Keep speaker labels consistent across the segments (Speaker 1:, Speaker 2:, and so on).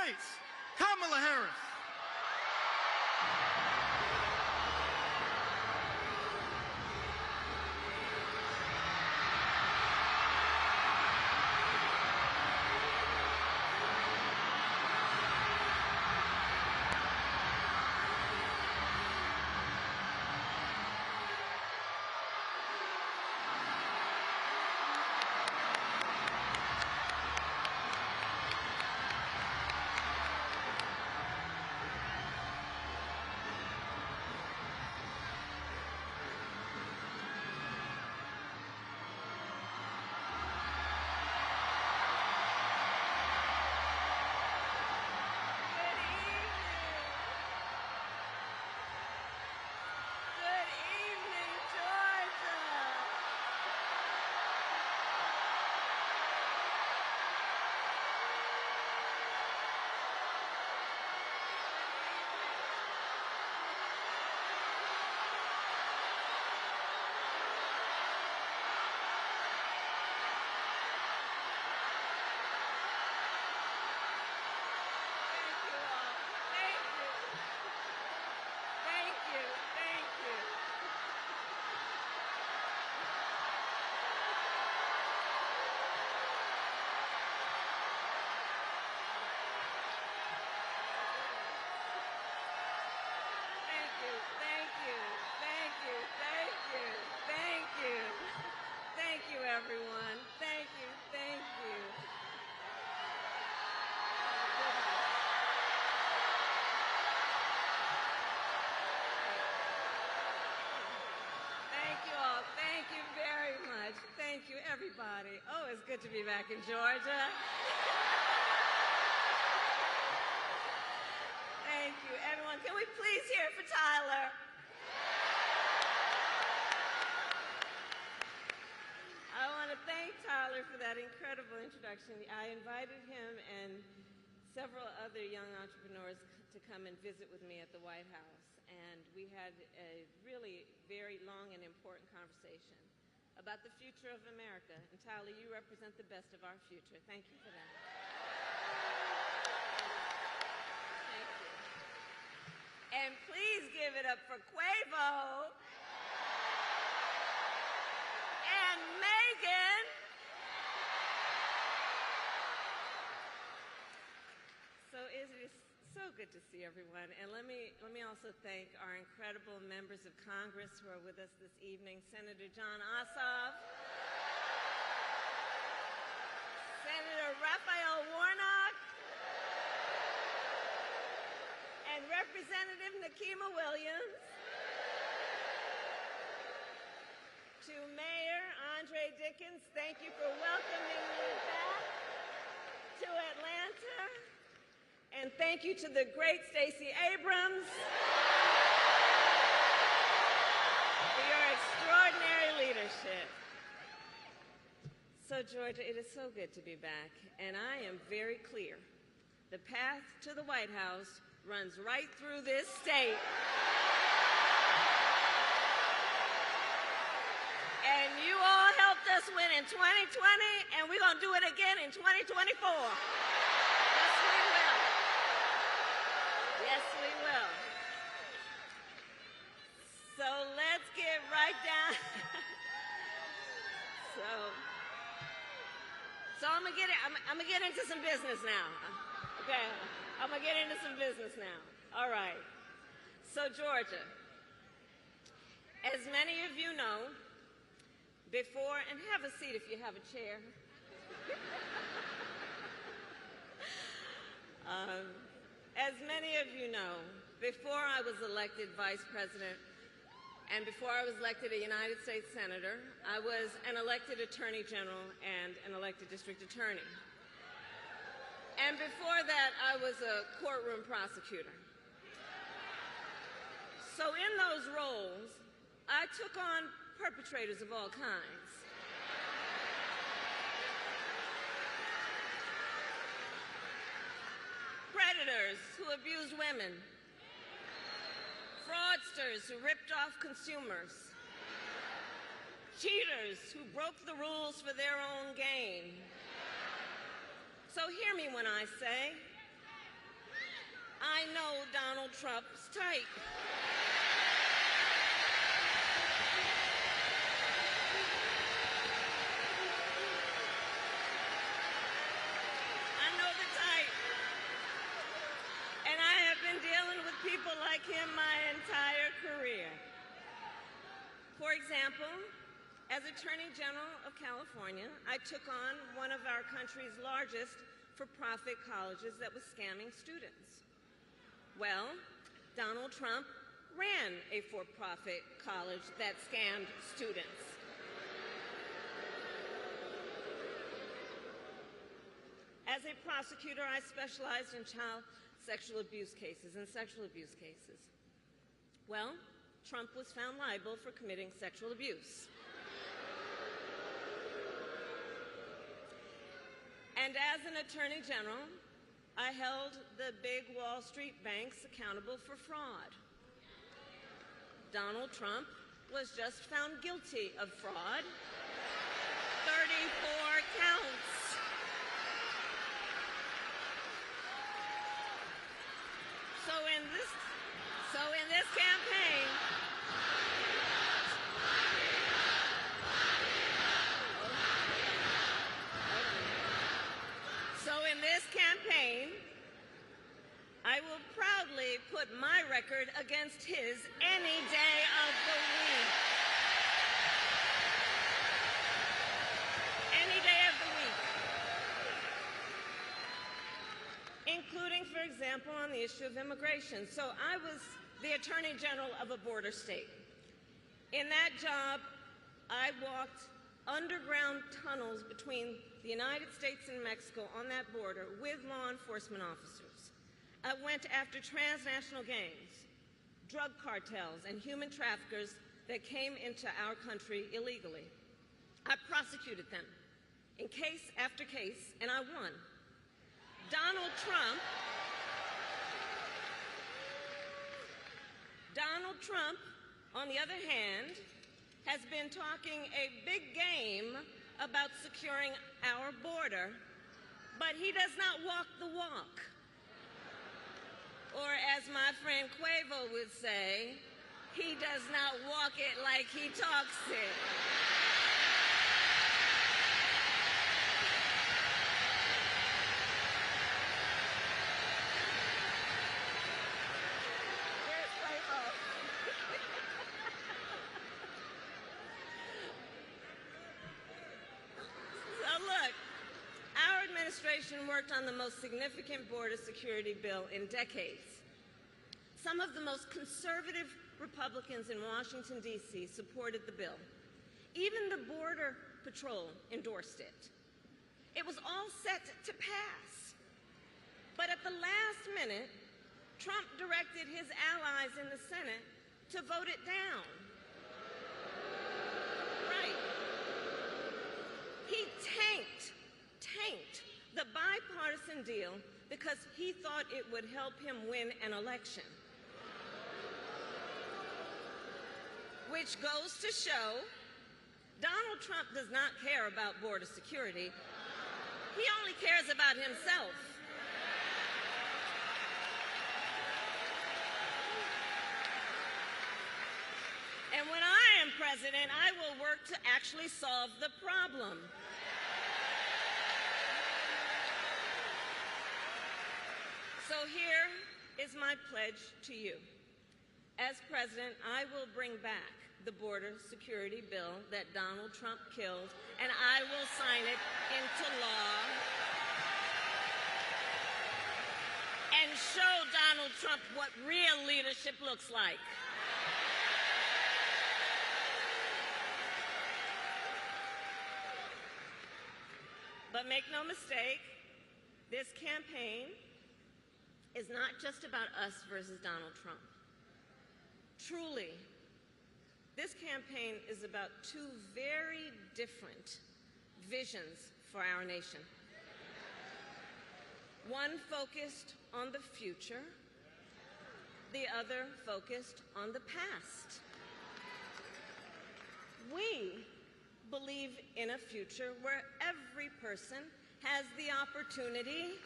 Speaker 1: States, Kamala Harris.
Speaker 2: Everyone. Thank you. Thank you. Thank you all. Thank you very much. Thank you, everybody. Oh, it's good to be back in Georgia. Thank you, everyone. Can we please hear it for Tyler? I want to thank Tyler for that incredible introduction. I invited him and several other young entrepreneurs to come and visit with me at the White House. And we had a really very long and important conversation about the future of America. And Tyler, you represent the best of our future. Thank you for that. Thank you. And please give it up for Quavo. And Megan. So it is so good to see everyone. And let me also thank our incredible members of Congress who are with us this evening. Senator John Ossoff, Senator Raphael Warnock, and Representative Nikema Williams. To Mayor Andre Dickens, thank you for welcoming me back to Atlanta. And thank you to the great Stacey Abrams for your extraordinary leadership. So, Georgia, it is so good to be back. And I am very clear. The path to the White House runs right through this state. And you all helped us win in 2020, and we're going to do it again in 2024. Yes, we will. Yes, we will. So let's get right down. So I'm gonna get into some business now. Okay, I'm gonna get into some business now. All right. So Georgia, as many of you know, before, and have a seat if you have a chair. As many of you know, before I was elected Vice President and before I was elected a United States Senator, I was an elected Attorney General and an elected District Attorney. And before that, I was a courtroom prosecutor. So in those roles, I took on perpetrators of all kinds. Predators who abused women. Fraudsters who ripped off consumers. Cheaters who broke the rules for their own gain. So hear me when I say, Trump's type. I know the type. And I have been dealing with people like him my entire career. For example, as Attorney General of California, I took on one of our country's largest for-profit colleges that was scamming students. Well, Donald Trump ran a for-profit college that scammed students. As a prosecutor, I specialized in child sexual abuse cases and sexual abuse cases. Well, Trump was found liable for committing sexual abuse. And as an Attorney General, I held the big Wall Street banks accountable for fraud. Donald Trump was just found guilty of fraud. 34 counts. So in this campaign, I will proudly put my record against his any day of the week. Any day of the week. Including, for example, on the issue of immigration. So I was the Attorney General of a border state. In that job, I walked underground tunnels between the United States and Mexico on that border with law enforcement officers. I went after transnational gangs, drug cartels, and human traffickers that came into our country illegally. I prosecuted them in case after case, and I won. Donald Trump, on the other hand, has been talking a big game about securing our border, but he does not walk the walk. Or as my friend Quavo would say, he does not walk it like he talks it. Where's Quavo? So look, our administration worked on the most significant border security bill in decades. Some of the most conservative Republicans in Washington, D.C. supported the bill. Even the Border Patrol endorsed it. It was all set to pass. But at the last minute, Trump directed his allies in the Senate to vote it down. Right. He tanked the bipartisan deal because he thought it would help him win an election. Which goes to show Donald Trump does not care about border security. He only cares about himself. And when I am president, I will work to actually solve the problem. So here is my pledge to you. As president, I will bring back the border security bill that Donald Trump killed, and I will sign it into law and show Donald Trump what real leadership looks like. But make no mistake, this campaign is not just about us versus Donald Trump. Truly, this campaign is about two very different visions for our nation. One focused on the future, the other focused on the past. We believe in a future where every person has the opportunity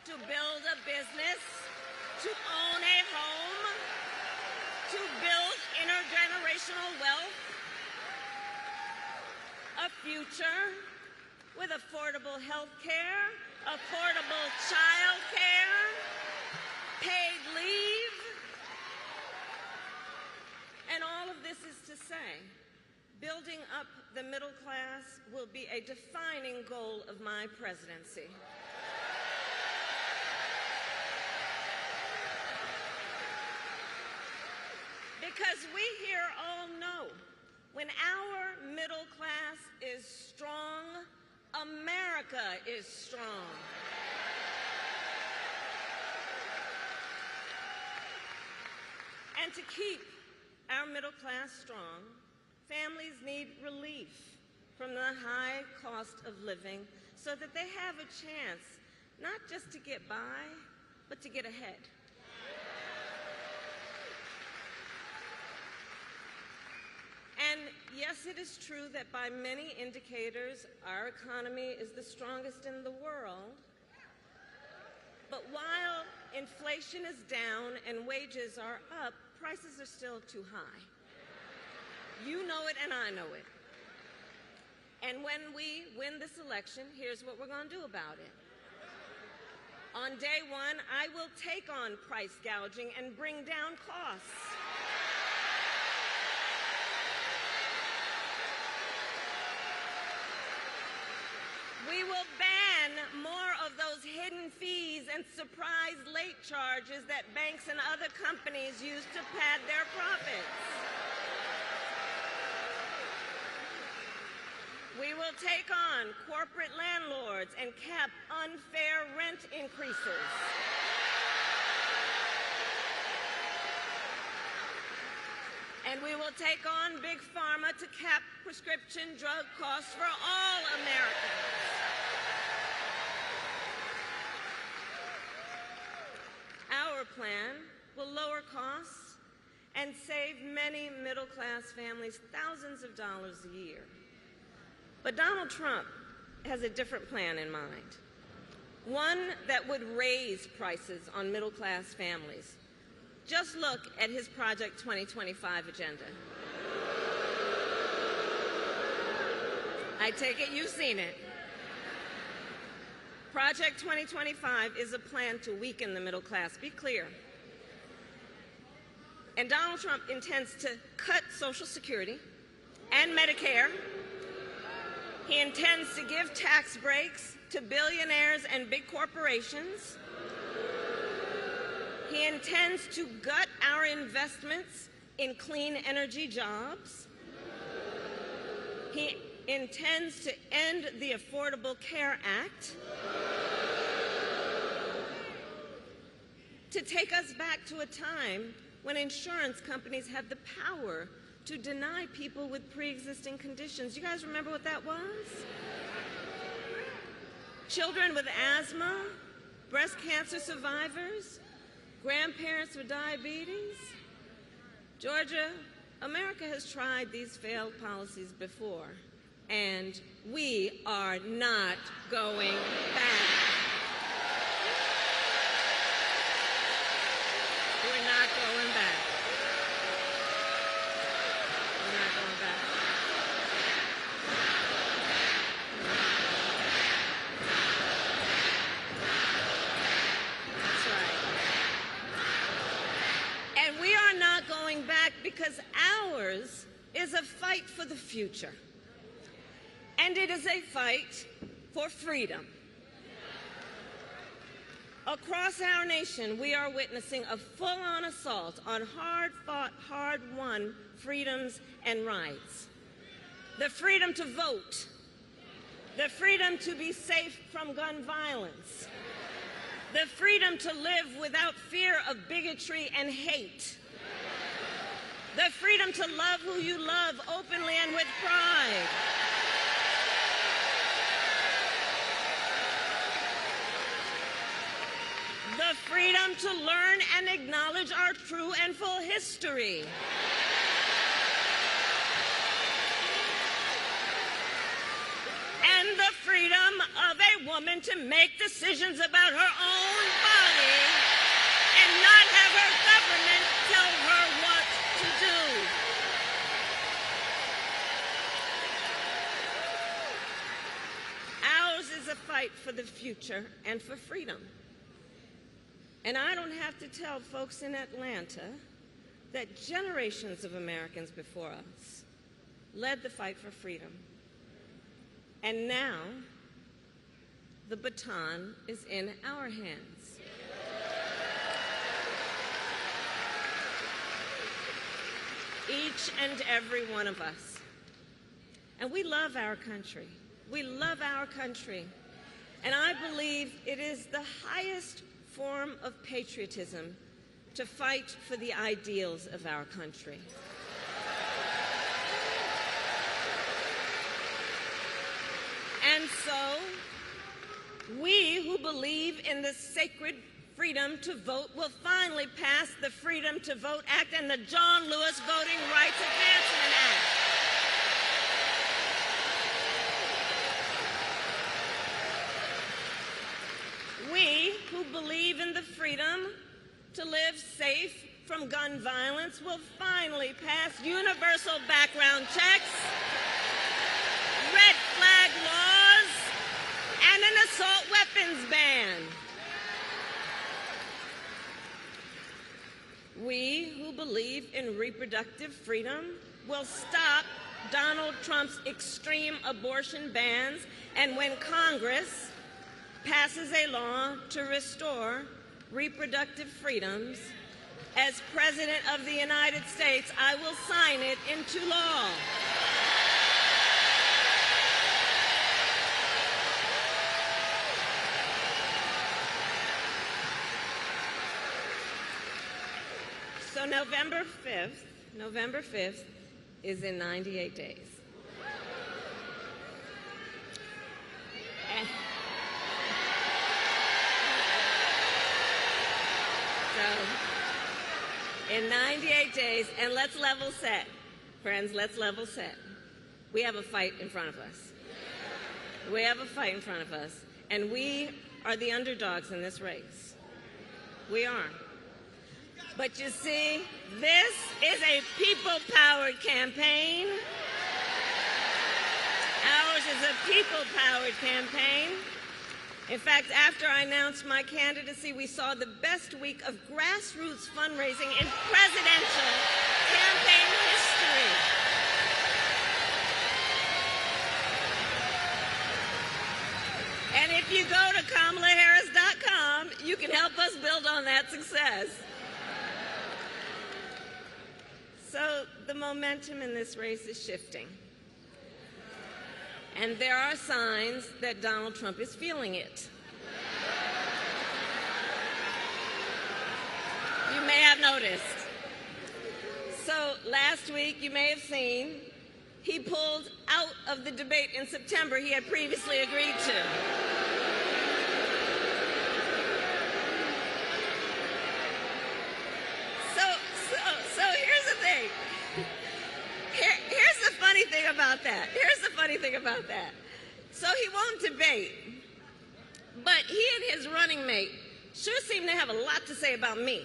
Speaker 2: to build a business, to own a home, to build intergenerational wealth, a future with affordable health care, affordable child care, paid leave. And all of this is to say, building up the middle class will be a defining goal of my presidency. Because we here all know, when our middle class is strong, America is strong. And to keep our middle class strong, families need relief from the high cost of living so that they have a chance not just to get by, but to get ahead. And yes, it is true that by many indicators, our economy is the strongest in the world. But while inflation is down and wages are up, prices are still too high. You know it and I know it. And when we win this election, here's what we're going to do about it. On day one, I will take on price gouging and bring down costs. We will ban more of those hidden fees and surprise late charges that banks and other companies use to pad their profits. We will take on corporate landlords and cap unfair rent increases. And we will take on Big Pharma to cap prescription drug costs for all Americans. Our plan will lower costs and save many middle-class families thousands of dollars a year. But Donald Trump has a different plan in mind, one that would raise prices on middle-class families. Just look at his Project 2025 agenda. I take it you've seen it. Project 2025 is a plan to weaken the middle class. Be clear. And Donald Trump intends to cut Social Security and Medicare. He intends to give tax breaks to billionaires and big corporations. He intends to gut our investments in clean energy jobs. He intends to end the Affordable Care Act, to take us back to a time when insurance companies had the power to deny people with pre-existing conditions. You guys remember what that was? Children with asthma, breast cancer survivors, grandparents with diabetes. Georgia, America has tried these failed policies before, and we are not going back. We're not going back. We're not going back. That's right. And we are not going back because ours is a fight for the future. And it is a fight for freedom. Across our nation, we are witnessing a full-on assault on hard-fought, hard-won freedoms and rights. The freedom to vote, the freedom to be safe from gun violence, the freedom to live without fear of bigotry and hate, the freedom to love who you love openly and with pride, the freedom to learn and acknowledge our true and full history. And the freedom of a woman to make decisions about her own body and not fight for the future and for freedom. And I don't have to tell folks in Atlanta that generations of Americans before us led the fight for freedom. And now, the baton is in our hands. Each and every one of us. And we love our country. We love our country. And I believe it is the highest form of patriotism to fight for the ideals of our country. And so, we who believe in the sacred freedom to vote will finally pass the Freedom to Vote Act and the John Lewis Voting Rights Advancement Act. We who believe in the freedom to live safe from gun violence will finally pass universal background checks, red flag laws, and an assault weapons ban. We who believe in reproductive freedom will stop Donald Trump's extreme abortion bans, and when Congress passes a law to restore reproductive freedoms, as President of the United States, I will sign it into law. So November 5th is in 98 days. So, in 98 days, and let's level set. Friends, let's level set. We have a fight in front of us. We have a fight in front of us, and we are the underdogs in this race. We are. But you see, this is a people-powered campaign. Ours is a people-powered campaign. In fact, after I announced my candidacy, we saw the best week of grassroots fundraising in presidential campaign history. And if you go to KamalaHarris.com, you can help us build on that success. So the momentum in this race is shifting. And there are signs that Donald Trump is feeling it. You may have noticed. So last week, you may have seen, he pulled out of the debate in September he had previously agreed to. So here's the thing. Here's the funny thing about that. So he won't debate, but he and his running mate sure seem to have a lot to say about me.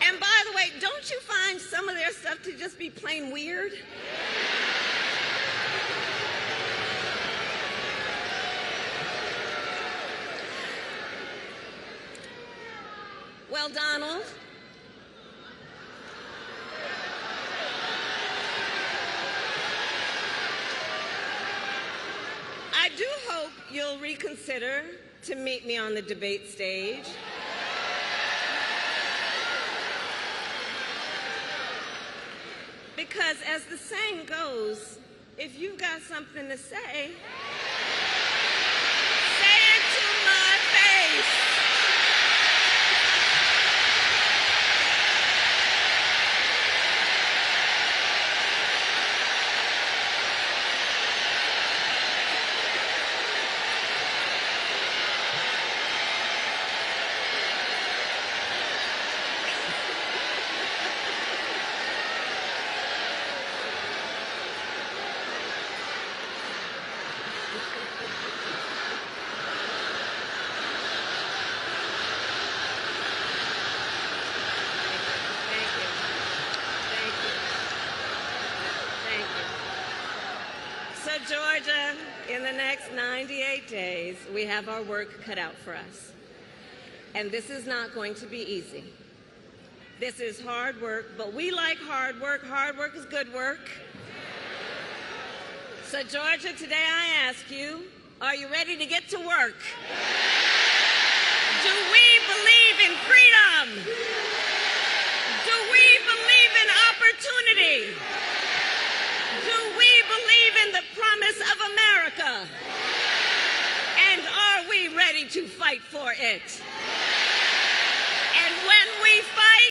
Speaker 2: And by the way, don't you find some of their stuff to just be plain weird? Well, Donald, I do hope you'll reconsider to meet me on the debate stage. Because as the saying goes, if you've got something to say, say it to my face. Georgia, in the next 98 days, we have our work cut out for us. And this is not going to be easy. This is hard work, but we like hard work. Hard work is good work. So, Georgia, today I ask you, are you ready to get to work? Do we believe in freedom? Do we believe in opportunity? Do we believe in the promise of America? And are we ready to fight for it? And when we fight,